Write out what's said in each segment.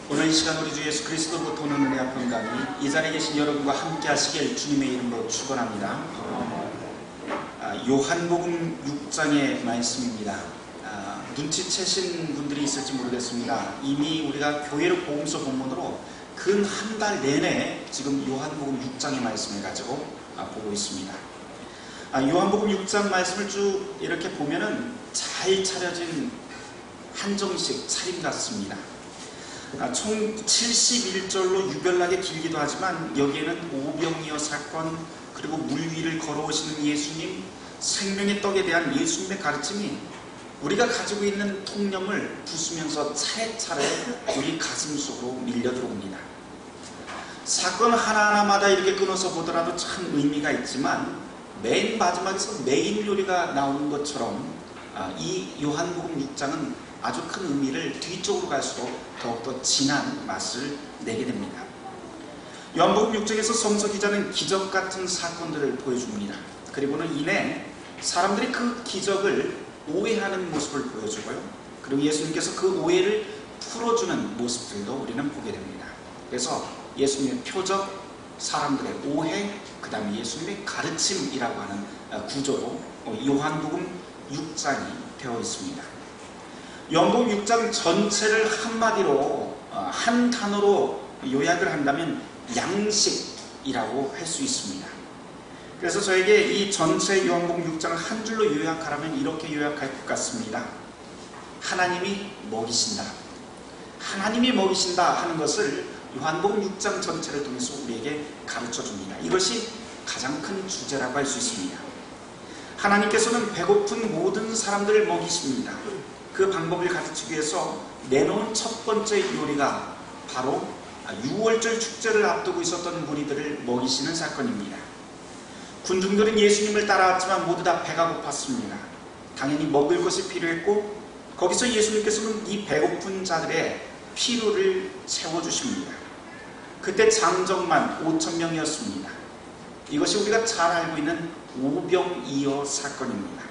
오늘 이 시간 우리 주 예수 그리스도로 도는 은혜 앞은 강의, 이 자리에 계신 여러분과 함께 하시길 주님의 이름으로 축원합니다. 요한복음 6장의 말씀입니다. 눈치채신 분들이 있을지 모르겠습니다. 이미 우리가 교회로 복음서 본문으로 근 한 달 내내 지금 요한복음 6장의 말씀을 가지고 보고 있습니다. 요한복음 6장 말씀을 쭉 이렇게 보면은 잘 차려진 한정식 차림 같습니다. 총 71절로 유별나게 길기도 하지만 여기에는 오병이어 사건, 그리고 물 위를 걸어오시는 예수님, 생명의 떡에 대한 예수님의 가르침이 우리가 가지고 있는 통념을 부수면서 차례차례 우리 가슴 속으로 밀려 들어옵니다. 사건 하나하나마다 이렇게 끊어서 보더라도 참 의미가 있지만 맨 마지막에서 메인 요리가 나오는 것처럼 이 요한복음 6장은 아주 큰 의미를 뒤쪽으로 갈수록 더욱더 진한 맛을 내게 됩니다. 요한복음 6장에서 성서 기자는 기적 같은 사건들을 보여줍니다. 그리고는 이내 사람들이 그 기적을 오해하는 모습을 보여주고요. 그리고 예수님께서 그 오해를 풀어주는 모습들도 우리는 보게 됩니다. 그래서 예수님의 표적, 사람들의 오해, 그 다음에 예수님의 가르침이라고 하는 구조로 요한복음 6장이 되어 있습니다. 요한복음 6장 전체를 한마디로 한 단어로 요약을 한다면 양식이라고 할 수 있습니다. 그래서 저에게 이 전체 요한복음 6장을 한 줄로 요약하라면 이렇게 요약할 것 같습니다. 하나님이 먹이신다. 하나님이 먹이신다 하는 것을 요한복음 6장 전체를 통해서 우리에게 가르쳐 줍니다. 이것이 가장 큰 주제라고 할 수 있습니다. 하나님께서는 배고픈 모든 사람들을 먹이십니다. 그 방법을 가르치기 위해서 내놓은 첫 번째 요리가 바로 6월절 축제를 앞두고 있었던 무리들을 먹이시는 사건입니다. 군중들은 예수님을 따라왔지만 모두 다 배가 고팠습니다. 당연히 먹을 것이 필요했고 거기서 예수님께서는 이 배고픈 자들의 필요를 채워주십니다. 그때 장정만 5,000명이었습니다. 이것이 우리가 잘 알고 있는 오병이어 사건입니다.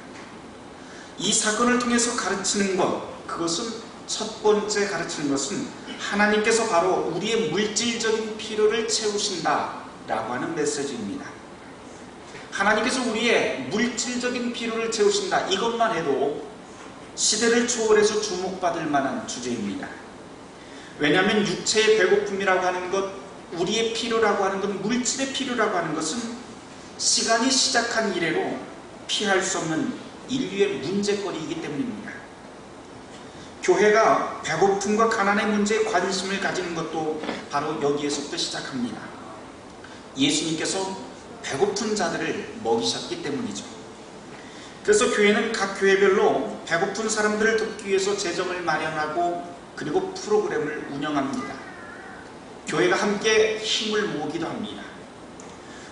이 사건을 통해서 가르치는 것, 그것은 첫 번째 가르치는 것은 하나님께서 바로 우리의 물질적인 필요를 채우신다라고 하는 메시지입니다. 하나님께서 우리의 물질적인 필요를 채우신다, 이것만 해도 시대를 초월해서 주목받을 만한 주제입니다. 왜냐하면 육체의 배고픔이라고 하는 것, 우리의 필요라고 하는 것, 물질의 필요라고 하는 것은 시간이 시작한 이래로 피할 수 없는 인류의 문제거리이기 때문입니다. 교회가 배고픔과 가난의 문제에 관심을 가지는 것도 바로 여기에서부터 시작합니다. 예수님께서 배고픈 자들을 먹이셨기 때문이죠. 그래서 교회는 각 교회별로 배고픈 사람들을 돕기 위해서 재정을 마련하고 그리고 프로그램을 운영합니다. 교회가 함께 힘을 모으기도 합니다.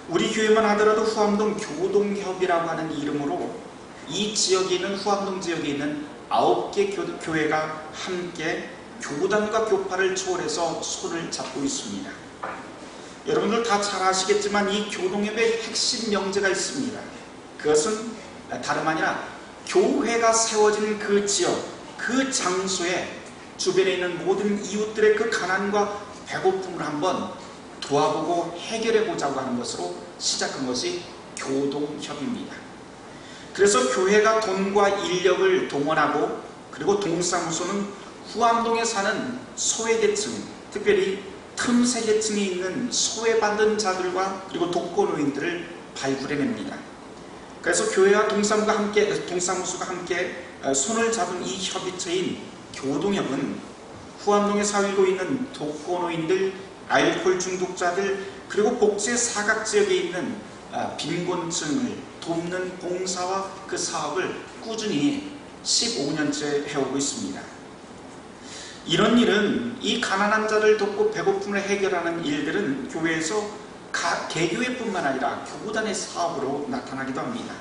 우리 교회만 하더라도 후암동 교동협이라고 하는 이름으로 이 지역에 있는 후암동 지역에 있는 9개 교회가 함께 교단과 교파를 초월해서 손을 잡고 있습니다. 여러분들 다 잘 아시겠지만 이 교동협의 핵심 명제가 있습니다. 그것은 다름 아니라 교회가 세워진 그 지역, 그 장소에 주변에 있는 모든 이웃들의 그 가난과 배고픔을 한번 도와보고 해결해 보자고 하는 것으로 시작한 것이 교동협입니다. 그래서 교회가 돈과 인력을 동원하고 그리고 동사무소는 후암동에 사는 소외계층, 특별히 틈새 계층에 있는 소외받는 자들과 그리고 독거노인들을 발굴해냅니다. 그래서 교회와 동사무소가 함께 손을 잡은 이 협의체인 교동협은 후암동에 살고 있는 독거노인들, 알코올 중독자들, 그리고 복제 사각지역에 있는 빈곤층을 돕는 봉사와 그 사업을 꾸준히 15년째 해오고 있습니다. 이런 일은, 이 가난한 자를 돕고 배고픔을 해결하는 일들은 교회에서 개교회뿐만 아니라 교단의 사업으로 나타나기도 합니다.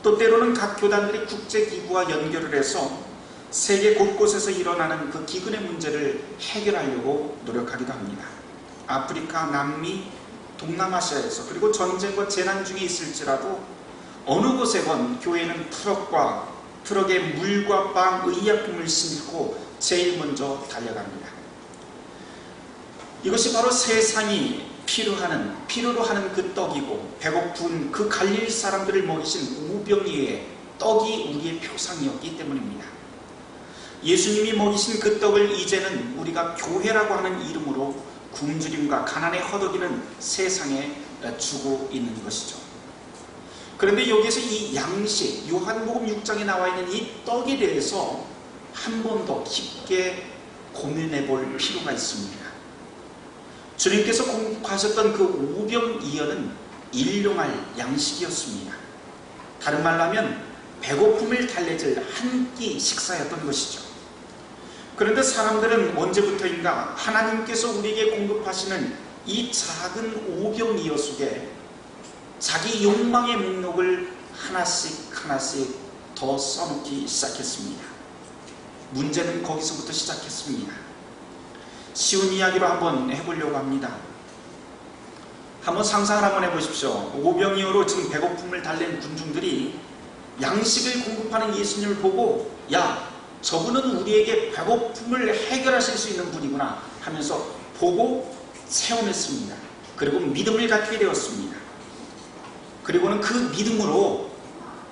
또 때로는 각 교단들이 국제기구와 연결을 해서 세계 곳곳에서 일어나는 그 기근의 문제를 해결하려고 노력하기도 합니다. 아프리카, 남미, 동남아시아에서 그리고 전쟁과 재난 중에 있을지라도 어느 곳에건 교회는 트럭과 트럭에 물과 빵, 의약품을 싣고 제일 먼저 달려갑니다. 이것이 바로 세상이 필요로 하는 그 떡이고 배고픈 그 갈릴 사람들을 먹이신 오병이어의 떡이 우리의 표상이었기 때문입니다. 예수님이 먹이신 그 떡을 이제는 우리가 교회라고 하는 이름으로 굶주림과 가난에 허덕이는 세상에 주고 있는 것이죠. 그런데 여기에서 이 양식, 요한복음 6장에 나와 있는 이 떡에 대해서 한 번 더 깊게 고민해 볼 필요가 있습니다. 주님께서 공급하셨던 그 오병이어는 일용할 양식이었습니다. 다른 말로 하면 배고픔을 달래줄 한 끼 식사였던 것이죠. 그런데 사람들은 언제부터인가 하나님께서 우리에게 공급하시는 이 작은 오병이어 속에 자기 욕망의 목록을 하나씩 더 써놓기 시작했습니다. 문제는 거기서부터 시작했습니다. 쉬운 이야기로 한번 해보려고 합니다. 한번 상상을 한번 해보십시오. 오병이어로 지금 배고픔을 달랜 군중들이 양식을 공급하는 예수님을 보고, 야, 저분은 우리에게 배고픔을 해결하실 수 있는 분이구나 하면서 보고 체험했습니다. 그리고 믿음을 갖게 되었습니다. 그리고는 그 믿음으로,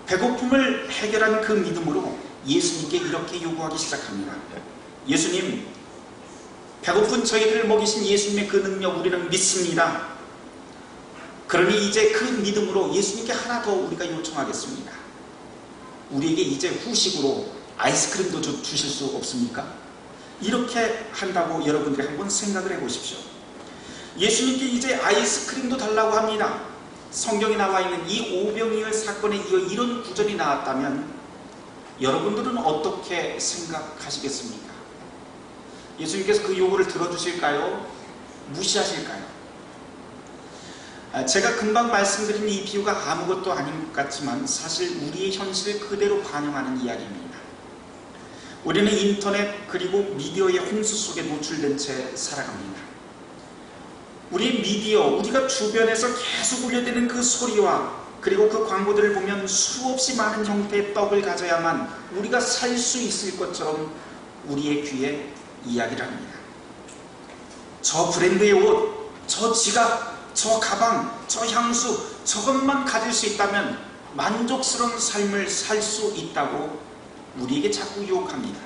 배고픔을 해결한 그 믿음으로 예수님께 이렇게 요구하기 시작합니다. 예수님, 배고픈 저희들을 먹이신 예수님의 그 능력 우리는 믿습니다. 그러니 이제 그 믿음으로 예수님께 하나 더 우리가 요청하겠습니다. 우리에게 이제 후식으로 아이스크림도 주실 수 없습니까? 이렇게 한다고 여러분들이 한번 생각을 해보십시오. 예수님께 이제 아이스크림도 달라고 합니다. 성경에 나와 있는 이 오병이어 사건에 이어 이런 구절이 나왔다면 여러분들은 어떻게 생각하시겠습니까? 예수님께서 그 요구를 들어주실까요? 무시하실까요? 제가 금방 말씀드린 이 비유가 아무것도 아닌 것 같지만 사실 우리의 현실을 그대로 반영하는 이야기입니다. 우리는 인터넷 그리고 미디어의 홍수 속에 노출된 채 살아갑니다. 우리 미디어, 우리가 주변에서 계속 울려대는 그 소리와 그리고 그 광고들을 보면 수없이 많은 형태의 떡을 가져야만 우리가 살 수 있을 것처럼 우리의 귀에 이야기를 합니다. 저 브랜드의 옷, 저 지갑, 저 가방, 저 향수, 저것만 가질 수 있다면 만족스러운 삶을 살 수 있다고 우리에게 자꾸 유혹합니다.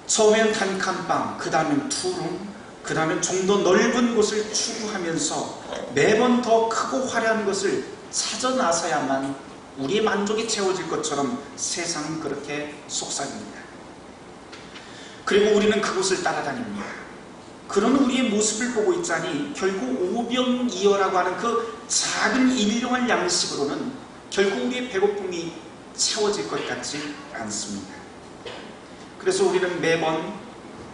처음엔 단칸방, 그 다음엔 투룸, 그 다음엔 좀 더 넓은 곳을 추구하면서 매번 더 크고 화려한 것을 찾아 나서야만 우리의 만족이 채워질 것처럼 세상은 그렇게 속삭입니다. 그리고 우리는 그곳을 따라다닙니다. 그런 우리의 모습을 보고 있자니 결국 오병이어라고 하는 그 작은 일용할 양식으로는 결국 우리의 배고픔이 채워질 것 같지 않습니다. 그래서 우리는 매번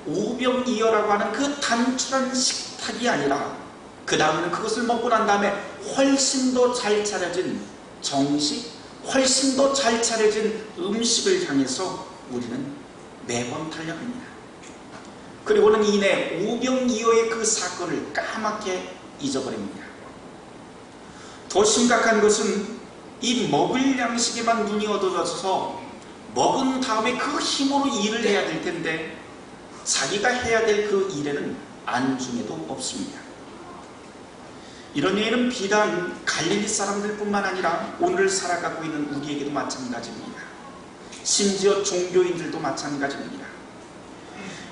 오병이어라고 하는 그 단출한 식탁이 아니라 그 다음에는 그것을 먹고 난 다음에 훨씬 더 잘 차려진 정식, 훨씬 더 잘 차려진 음식을 향해서 우리는 매번 달려갑니다. 그리고는 이내 오병이어의 그 사건을 까맣게 잊어버립니다. 더 심각한 것은 이 먹을 양식에만 눈이 얻어져서 먹은 다음에 그 힘으로 일을 해야 될 텐데 자기가 해야 될 그 일에는 안중에도 없습니다. 이런 예는 비단 갈릴리 사람들뿐만 아니라 오늘 살아가고 있는 우리에게도 마찬가지입니다. 심지어 종교인들도 마찬가지입니다.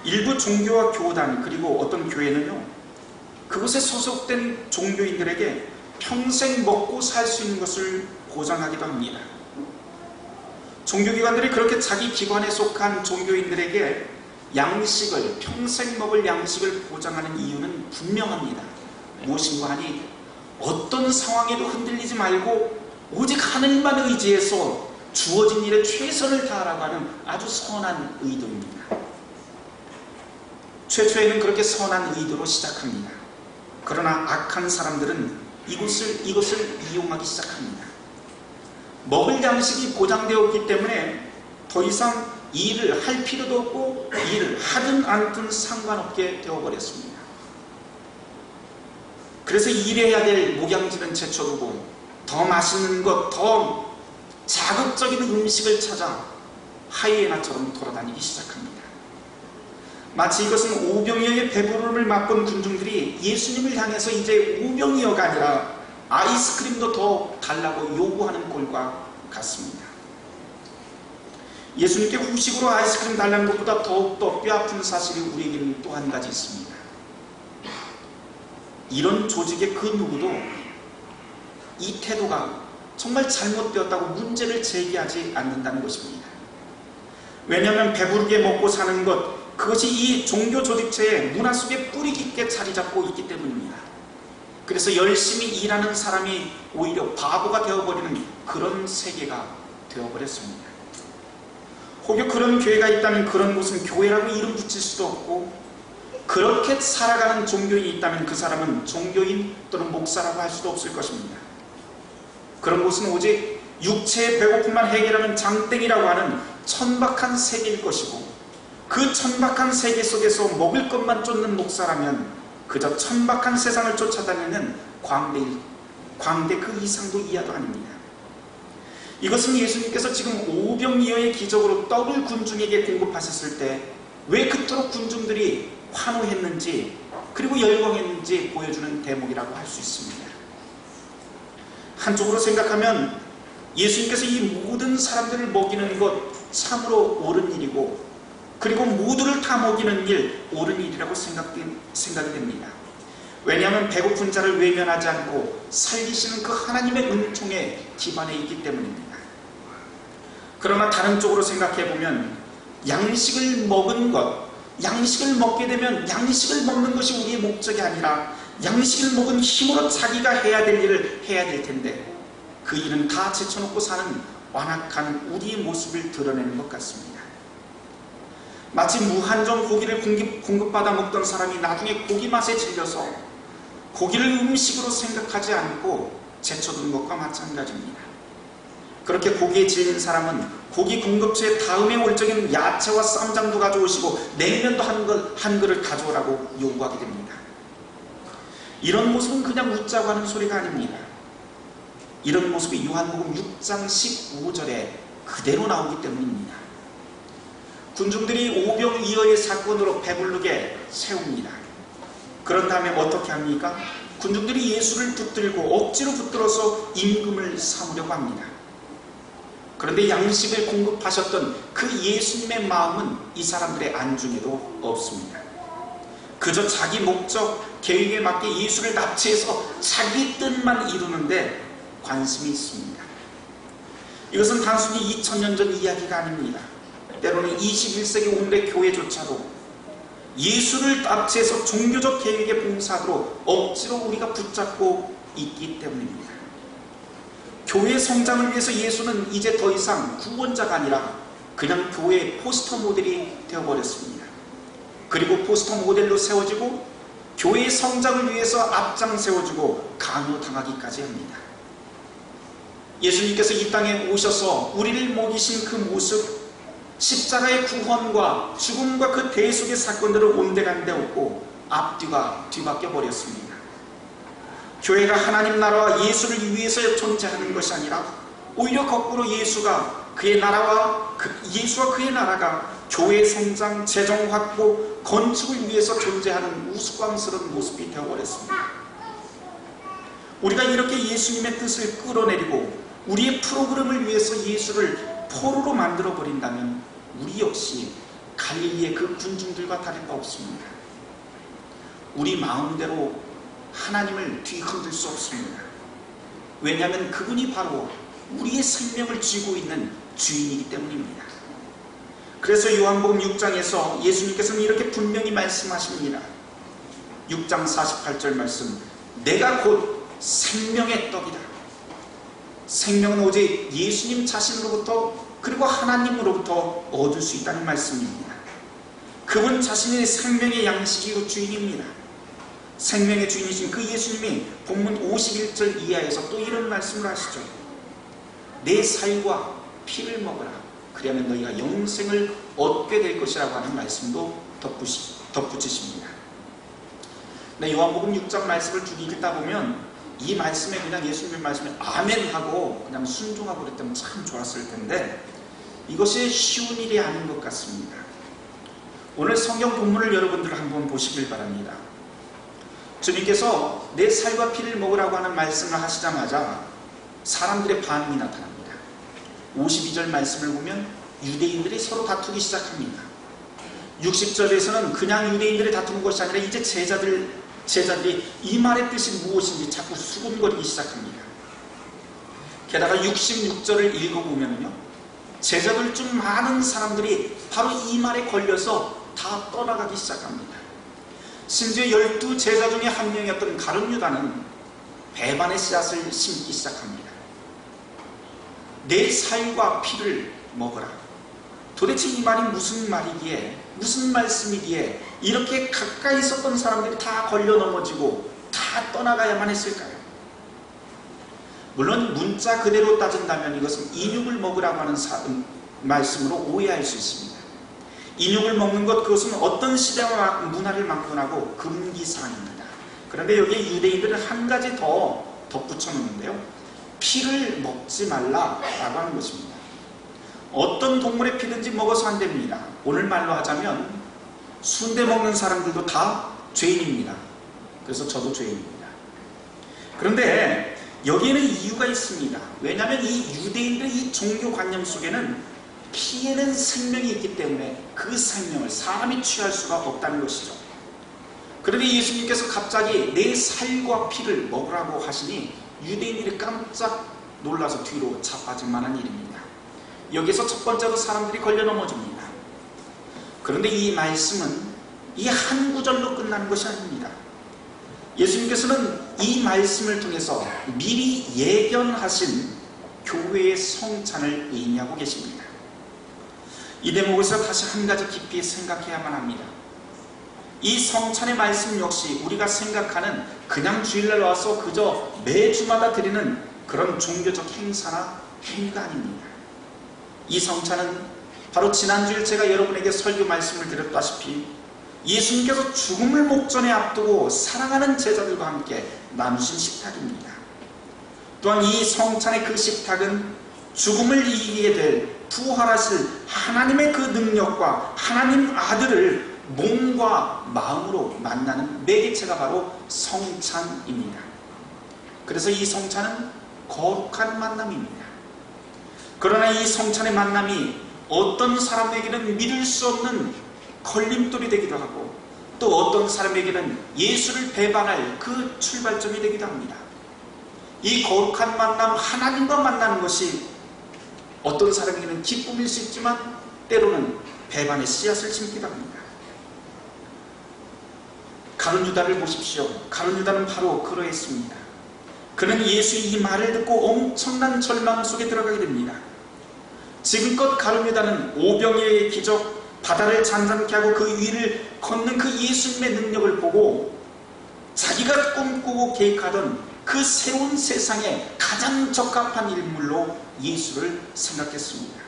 일부 종교와 교단 그리고 어떤 교회는요, 그곳에 소속된 종교인들에게 평생 먹고 살 수 있는 것을 보장하기도 합니다. 종교기관들이 그렇게 자기 기관에 속한 종교인들에게 양식을, 평생 먹을 양식을 보장하는 이유는 분명합니다. 무엇인가 하니 어떤 상황에도 흔들리지 말고 오직 하늘만 의지해서 주어진 일에 최선을 다하라고 하는 아주 선한 의도입니다. 최초에는 그렇게 선한 의도로 시작합니다. 그러나 악한 사람들은 이것을 이용하기 시작합니다. 먹을 양식이 보장되었기 때문에 더 이상 일을 할 필요도 없고 일을 하든 않든 상관없게 되어버렸습니다. 그래서 일해야 될 목양지는 제쳐두고 더 맛있는 것, 더 자극적인 음식을 찾아 하이에나처럼 돌아다니기 시작합니다. 마치 이것은 오병이어의 배부름을 맛본 군중들이 예수님을 향해서 이제 오병이어가 아니라 아이스크림도 더 달라고 요구하는 꼴과 같습니다. 예수님께 후식으로 아이스크림 달라는 것보다 더욱더 뼈아픈 사실이 우리에게는 또 한 가지 있습니다. 이런 조직의 그 누구도 이 태도가 정말 잘못되었다고 문제를 제기하지 않는다는 것입니다. 왜냐하면 배부르게 먹고 사는 것, 그것이 이 종교 조직체의 문화 속에 뿌리 깊게 자리 잡고 있기 때문입니다. 그래서 열심히 일하는 사람이 오히려 바보가 되어버리는 그런 세계가 되어버렸습니다. 혹여 그런 교회가 있다면 그런 곳은 교회라고 이름 붙일 수도 없고, 그렇게 살아가는 종교인이 있다면 그 사람은 종교인 또는 목사라고 할 수도 없을 것입니다. 그런 곳은 오직 육체의 배고픔만 해결하는 장땡이라고 하는 천박한 세계일 것이고, 그 천박한 세계 속에서 먹을 것만 쫓는 목사라면 그저 천박한 세상을 쫓아다니는 광대 그 이상도 이하도 아닙니다. 이것은 예수님께서 지금 오병이어의 기적으로 떡을 군중에게 공급하셨을 때 왜 그토록 군중들이 환호했는지 그리고 열광했는지 보여주는 대목이라고 할 수 있습니다. 한쪽으로 생각하면 예수님께서 이 모든 사람들을 먹이는 것 참으로 옳은 일이고, 그리고 모두를 다 먹이는 일 옳은 일이라고 생각이 됩니다. 왜냐하면 배고픈 자를 외면하지 않고 살리시는 그 하나님의 은총에 기반해 있기 때문입니다. 그러나 다른 쪽으로 생각해보면 양식을 먹은 것, 양식을 먹게 되면 양식을 먹는 것이 우리의 목적이 아니라 양식을 먹은 힘으로 자기가 해야 될 일을 해야 될 텐데, 그 일은 다 제쳐놓고 사는 완악한 우리의 모습을 드러내는 것 같습니다. 마치 무한정 고기를 공급받아 먹던 사람이 나중에 고기 맛에 질려서 고기를 음식으로 생각하지 않고 제쳐두는 것과 마찬가지입니다. 그렇게 고기에 질린 사람은 고기 공급처에 다음에 올 적에는 야채와 쌈장도 가져오시고 냉면도 한 그릇 가져오라고 요구하게 됩니다. 이런 모습은 그냥 웃자고 하는 소리가 아닙니다. 이런 모습이 요한복음 6장 15절에 그대로 나오기 때문입니다. 군중들이 오병이어의 사건으로 배부르게 세웁니다. 그런 다음에 어떻게 합니까? 군중들이 예수를 붙들고 억지로 붙들어서 임금을 삼으려고 합니다. 그런데 양식을 공급하셨던 그 예수님의 마음은 이 사람들의 안중에도 없습니다. 그저 자기 목적, 계획에 맞게 예수를 납치해서 자기 뜻만 이루는데 관심이 있습니다. 이것은 단순히 2000년 전 이야기가 아닙니다. 때로는 21세기 오늘의 교회조차도 예수를 납치해서 종교적 계획에 봉사하도록 억지로 우리가 붙잡고 있기 때문입니다. 교회 성장을 위해서 예수는 이제 더 이상 구원자가 아니라 그냥 교회의 포스터 모델이 되어버렸습니다. 그리고 포스터 모델로 세워지고 교회의 성장을 위해서 앞장 세워지고 강요당하기까지 합니다. 예수님께서 이 땅에 오셔서 우리를 먹이신 그 모습, 십자가의 구원과 죽음과 그 대속의 사건들을 온데간데 없고 앞뒤가 뒤바뀌어 버렸습니다. 교회가 하나님 나라와 예수를 위해서 존재하는 것이 아니라 오히려 거꾸로 예수와 그의 나라가 교회의 성장, 재정 확보, 건축을 위해서 존재하는 우스꽝스러운 모습이 되어버렸습니다. 우리가 이렇게 예수님의 뜻을 끌어내리고 우리의 프로그램을 위해서 예수를 포로로 만들어버린다면 우리 역시 갈릴리의 그 군중들과 다를 바 없습니다. 우리 마음대로 하나님을 뒤흔들 수 없습니다. 왜냐하면 그분이 바로 우리의 생명을 쥐고 있는 주인이기 때문입니다. 그래서 요한복음 6장에서 예수님께서는 이렇게 분명히 말씀하십니다. 6장 48절 말씀, 내가 곧 생명의 떡이다. 생명은 오직 예수님 자신으로부터 그리고 하나님으로부터 얻을 수 있다는 말씀입니다. 그분 자신이 생명의 양식이고 주인입니다. 생명의 주인이신 그 예수님이 본문 51절 이하에서 또 이런 말씀을 하시죠. 내 살과 피를 먹으라. 그러면 너희가 영생을 얻게 될 것이라고 하는 말씀도 덧붙이십니다. 네, 요한복음 6장 말씀을 쭉 읽다 보면 이 말씀에 그냥 예수님의 말씀에 아멘 하고 그냥 순종하고 그랬다면 참 좋았을 텐데 이것이 쉬운 일이 아닌 것 같습니다. 오늘 성경 본문을 여러분들 한번 보시길 바랍니다. 주님께서 내 살과 피를 먹으라고 하는 말씀을 하시자마자 사람들의 반응이 나타납니다. 52절 말씀을 보면 유대인들이 서로 다투기 시작합니다. 60절에서는 그냥 유대인들이 다투는 것이 아니라 이제 제자들이 이 말의 뜻이 무엇인지 자꾸 수군거리기 시작합니다. 게다가 66절을 읽어보면요, 제자들 중 많은 사람들이 바로 이 말에 걸려서 다 떠나가기 시작합니다. 심지어 12제자 중에 한 명이었던 가룟 유다는 배반의 씨앗을 심기 시작합니다. 내 살과 피를 먹으라. 도대체 이 말이 무슨 말이기에, 무슨 말씀이기에 이렇게 가까이 있었던 사람들이 다 걸려 넘어지고 다 떠나가야만 했을까요? 물론 문자 그대로 따진다면 이것은 인육을 먹으라고 하는 말씀으로 오해할 수 있습니다. 인육을 먹는 것, 그것은 어떤 시대와 문화를 막론하고 금기사항입니다. 그런데 여기에 유대인들은 한 가지 더 덧붙여 놓는데요, 피를 먹지 말라라고 하는 것입니다. 어떤 동물의 피든지 먹어서 안 됩니다. 오늘 말로 하자면 순대 먹는 사람들도 다 죄인입니다. 그래서 저도 죄인입니다. 그런데 여기에는 이유가 있습니다. 왜냐하면 이 유대인들의 이 종교관념 속에는 피에는 생명이 있기 때문에 그 생명을 사람이 취할 수가 없다는 것이죠. 그런데 예수님께서 갑자기 내 살과 피를 먹으라고 하시니 유대인들이 깜짝 놀라서 뒤로 자빠질 만한 일입니다. 여기서 첫 번째로 사람들이 걸려 넘어집니다. 그런데 이 말씀은 이 한 구절로 끝나는 것이 아닙니다. 예수님께서는 이 말씀을 통해서 미리 예견하신 교회의 성찬을 의미하고 계십니다. 이 대목에서 다시 한 가지 깊이 생각해야만 합니다. 이 성찬의 말씀 역시 우리가 생각하는 그냥 주일날 와서 그저 매주마다 드리는 그런 종교적 행사나 행위가 아닙니다. 이 성찬은 바로 지난주일 제가 여러분에게 설교 말씀을 드렸다시피 예수님께서 죽음을 목전에 앞두고 사랑하는 제자들과 함께 나누신 식탁입니다. 또한 이 성찬의 그 식탁은 죽음을 이기게 될 부활하실 하나님의 그 능력과 하나님 아들을 몸과 마음으로 만나는 매개체가 바로 성찬입니다. 그래서 이 성찬은 거룩한 만남입니다. 그러나 이 성찬의 만남이 어떤 사람에게는 믿을 수 없는 걸림돌이 되기도 하고 또 어떤 사람에게는 예수를 배반할 그 출발점이 되기도 합니다. 이 거룩한 만남, 하나님과 만나는 것이 어떤 사람에게는 기쁨일 수 있지만 때로는 배반의 씨앗을 심기도 합니다. 가룟 유다를 보십시오. 가룟 유다는 바로 그러했습니다. 그는 예수의 이 말을 듣고 엄청난 절망 속에 들어가게 됩니다. 지금껏 가룟 유다는 오병이어의 기적, 바다를 잔잔케 하고 그 위를 걷는 그 예수님의 능력을 보고 자기가 꿈꾸고 계획하던 그 새로운 세상에 가장 적합한 인물로 예수를 생각했습니다.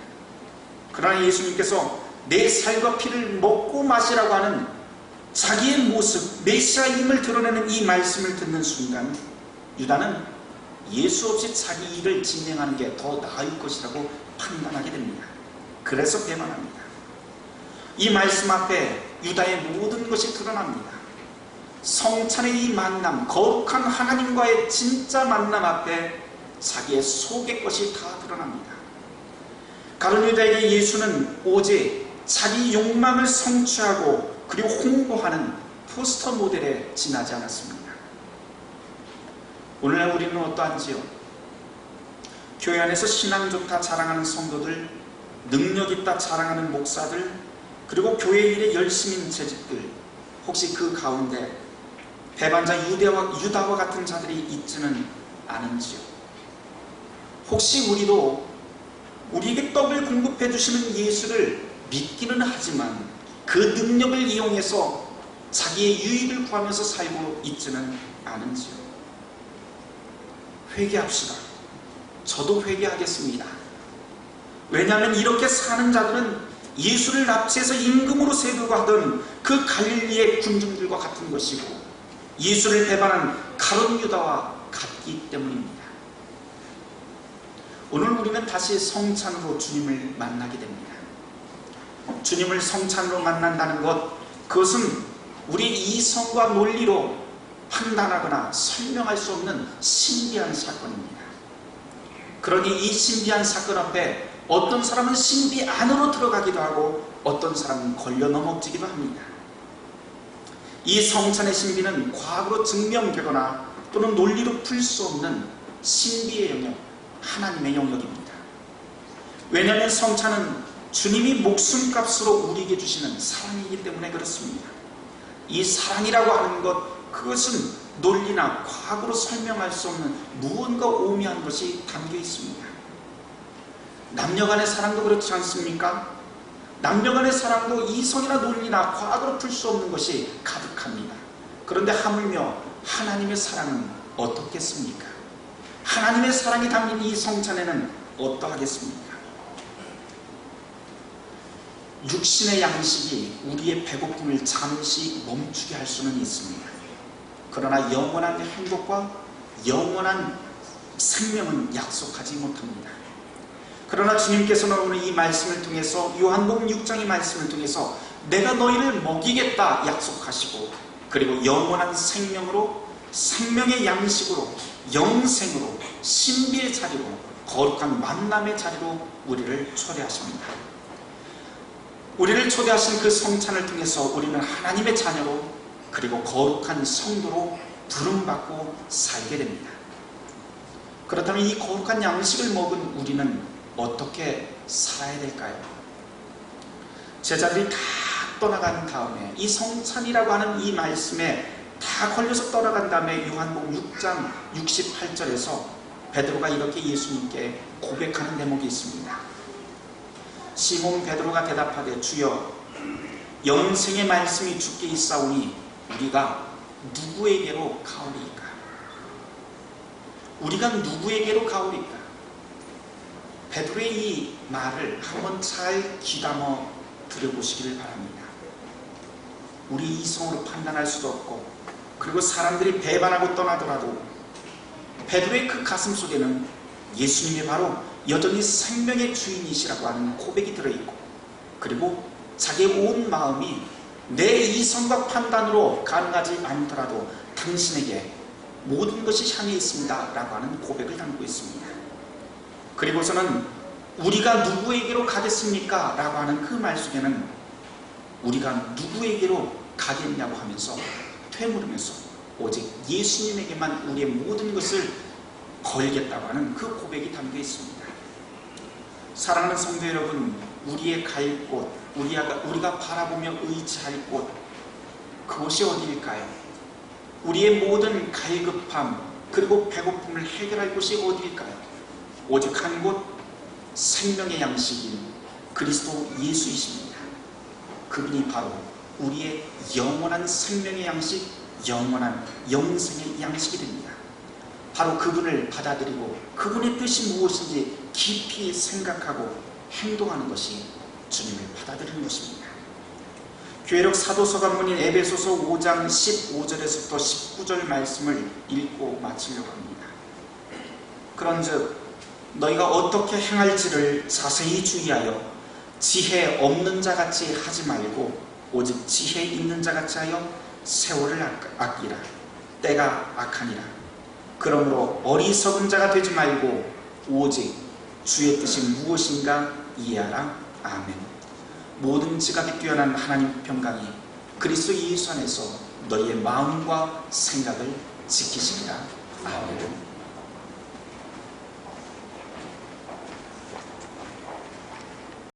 그러나 예수님께서 내 살과 피를 먹고 마시라고 하는 자기의 모습, 메시아임을 드러내는 이 말씀을 듣는 순간 유다는 예수 없이 자기 일을 진행하는 게 더 나을 것이라고 판단하게 됩니다. 그래서 배반합니다. 이 말씀 앞에 유다의 모든 것이 드러납니다. 성찬의 이 만남, 거룩한 하나님과의 진짜 만남 앞에 자기의 속의 것이 다 드러납니다. 가룟 유다에게 예수는 오직 자기 욕망을 성취하고 그리고 홍보하는 포스터 모델에 지나지 않았습니다. 오늘날 우리는 어떠한지요? 교회 안에서 신앙 좋다 자랑하는 성도들, 능력 있다 자랑하는 목사들, 그리고 교회 일에 열심인 재직들, 혹시 그 가운데 배반자 유다와 같은 자들이 있지는 않은지요? 혹시 우리도 우리에게 떡을 공급해 주시는 예수를 믿기는 하지만 그 능력을 이용해서 자기의 유익을 구하면서 살고 있지는 않은지요? 회개합시다. 저도 회개하겠습니다. 왜냐하면 이렇게 사는 자들은 예수를 납치해서 임금으로 세우고 하던 그 갈릴리의 군중들과 같은 것이고 예수를 배반한 가룟 유다와 같은 찾기 때문입니다. 오늘 우리는 다시 성찬으로 주님을 만나게 됩니다. 주님을 성찬으로 만난다는 것, 그것은 우리의 이성과 논리로 판단하거나 설명할 수 없는 신비한 사건입니다. 그러니 이 신비한 사건 앞에 어떤 사람은 신비 안으로 들어가기도 하고 어떤 사람은 걸려 넘어지기도 합니다. 이 성찬의 신비는 과학으로 증명되거나 또는 논리로 풀 수 없는 신비의 영역, 하나님의 영역입니다. 왜냐하면 성찬은 주님이 목숨값으로 우리에게 주시는 사랑이기 때문에 그렇습니다. 이 사랑이라고 하는 것, 그것은 논리나 과학으로 설명할 수 없는 무언가 오묘한 것이 담겨 있습니다. 남녀간의 사랑도 그렇지 않습니까? 남녀간의 사랑도 이성이나 논리나 과학으로 풀 수 없는 것이 가득합니다. 그런데 하물며 하나님의 사랑은 어떻겠습니까? 하나님의 사랑이 담긴 이 성찬에는 어떠하겠습니까? 육신의 양식이 우리의 배고픔을 잠시 멈추게 할 수는 있습니다. 그러나 영원한 행복과 영원한 생명은 약속하지 못합니다. 그러나 주님께서는 오늘 이 말씀을 통해서, 요한복음 6장의 말씀을 통해서 내가 너희를 먹이겠다 약속하시고, 그리고 영원한 생명으로, 생명의 양식으로, 영생으로, 신비의 자리로, 거룩한 만남의 자리로 우리를 초대하십니다. 우리를 초대하신 그 성찬을 통해서 우리는 하나님의 자녀로, 그리고 거룩한 성도로 부름받고 살게 됩니다. 그렇다면 이 거룩한 양식을 먹은 우리는 어떻게 살아야 될까요? 제자들이 다 떠나간 다음에, 이 성찬이라고 하는 이 말씀에 다 걸려서 떠나간 다음에 요한복음 6장 68절에서 베드로가 이렇게 예수님께 고백하는 대목이 있습니다. 시몬 베드로가 대답하되 주여, 영생의 말씀이 주께 있사오니 우리가 누구에게로 가오리이까? 우리가 누구에게로 가오리이까? 베드로의 이 말을 한번 잘 귀담아 들여보시기를 바랍니다. 우리 이성으로 판단할 수도 없고, 그리고 사람들이 배반하고 떠나더라도 베드로의 그 가슴 속에는 예수님이 바로 여전히 생명의 주인이시라고 하는 고백이 들어있고, 그리고 자기의 온 마음이 내 이성과 판단으로 가능하지 않더라도 당신에게 모든 것이 향해 있습니다 라고 하는 고백을 담고 있습니다. 그리고서는 우리가 누구에게로 가겠습니까? 라고 하는 그 말 속에는 우리가 누구에게로 가겠냐고 하면서 되물으면서 오직 예수님에게만 우리의 모든 것을 걸겠다고 하는 그 고백이 담겨 있습니다. 사랑하는 성도 여러분, 우리의 갈 곳, 우리가 바라보며 의지할 곳, 그곳이 어디일까요? 우리의 모든 갈급함, 그리고 배고픔을 해결할 곳이 어디일까요? 오직 한 곳, 생명의 양식인 그리스도 예수이십니다. 그분이 바로 우리의 영원한 생명의 양식, 영원한 영생의 양식이 됩니다. 바로 그분을 받아들이고 그분의 뜻이 무엇인지 깊이 생각하고 행동하는 것이 주님을 받아들이는 것입니다. 교회력 사도서관문인 에베소서 5장 15절에서부터 19절 말씀을 읽고 마치려고 합니다. 그런즉 너희가 어떻게 행할지를 자세히 주의하여 지혜 없는 자같이 하지 말고 오직 지혜 있는 자같이 하여 세월을 아끼라. 때가 악하니라. 그러므로 어리석은 자가 되지 말고 오직 주의 뜻이 무엇인가 이해하라. 아멘. 모든 지각이 뛰어난 하나님 평강이 그리스도 예수 안에서 너희의 마음과 생각을 지키시리라. 아멘.